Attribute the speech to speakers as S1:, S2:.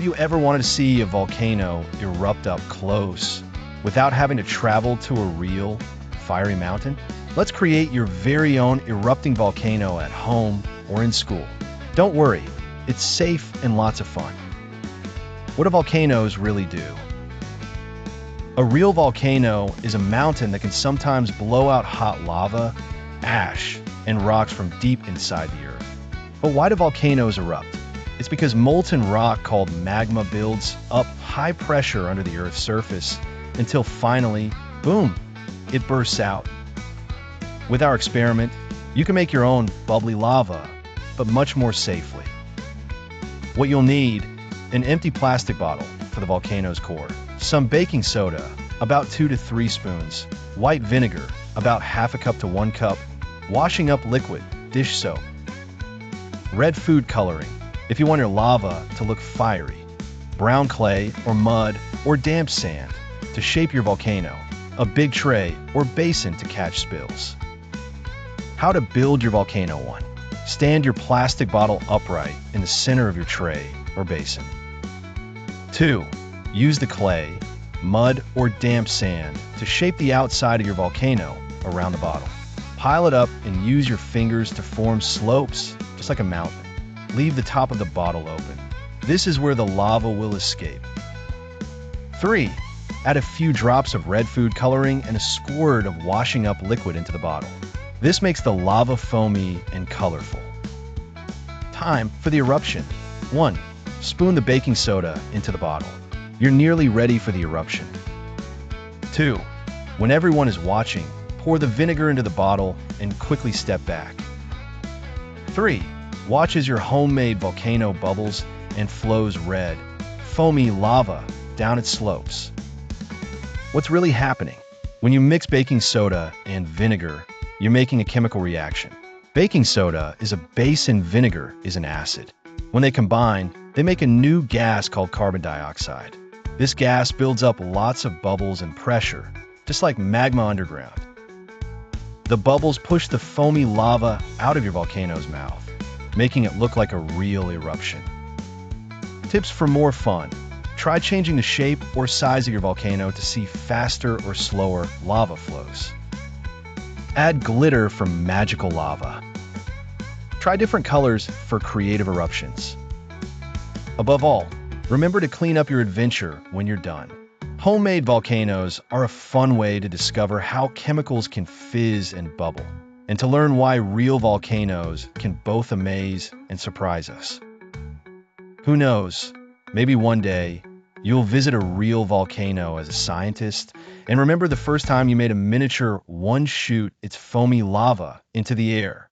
S1: Have you ever wanted to see a volcano erupt up close without having to travel to a real fiery mountain? Let's create your very own erupting volcano at home or in school. Don't worry, it's safe and lots of fun. What do volcanoes really do? A real volcano is a mountain that can sometimes blow out hot lava, ash, and rocks from deep inside the earth. But why do volcanoes erupt? It's because molten rock called magma builds up high pressure under the Earth's surface until finally, boom, it bursts out. With our experiment, you can make your own bubbly lava, but much more safely. What you'll need: an empty plastic bottle for the volcano's core, some baking soda, about 2 to 3 spoons, white vinegar, about half a cup to 1 cup, washing up liquid, dish soap, red food coloring, if you want your lava to look fiery, brown clay or mud or damp sand to shape your volcano, a big tray or basin to catch spills. How to build your volcano. 1. Stand your plastic bottle upright in the center of your tray or basin. 2. Use the clay, mud, or damp sand to shape the outside of your volcano around the bottle. Pile it up and use your fingers to form slopes, just like a mountain. Leave the top of the bottle open. This is where the lava will escape. 3. Add a few drops of red food coloring and a squirt of washing up liquid into the bottle. This makes the lava foamy and colorful. Time for the eruption. 1. Spoon the baking soda into the bottle. You're nearly ready for the eruption. 2. When everyone is watching, pour the vinegar into the bottle and quickly step back. 3. Watch as your homemade volcano bubbles and flows red, foamy lava down its slopes. What's really happening? When you mix baking soda and vinegar, you're making a chemical reaction. Baking soda is a base and vinegar is an acid. When they combine, they make a new gas called carbon dioxide. This gas builds up lots of bubbles and pressure, just like magma underground. The bubbles push the foamy lava out of your volcano's mouth, making it look like a real eruption. Tips for more fun. Try changing the shape or size of your volcano to see faster or slower lava flows. Add glitter for magical lava. Try different colors for creative eruptions. Above all, remember to clean up your adventure when you're done. Homemade volcanoes are a fun way to discover how chemicals can fizz and bubble, and to learn why real volcanoes can both amaze and surprise us. Who knows, maybe one day you'll visit a real volcano as a scientist and remember the first time you made a miniature one shoot its foamy lava into the air.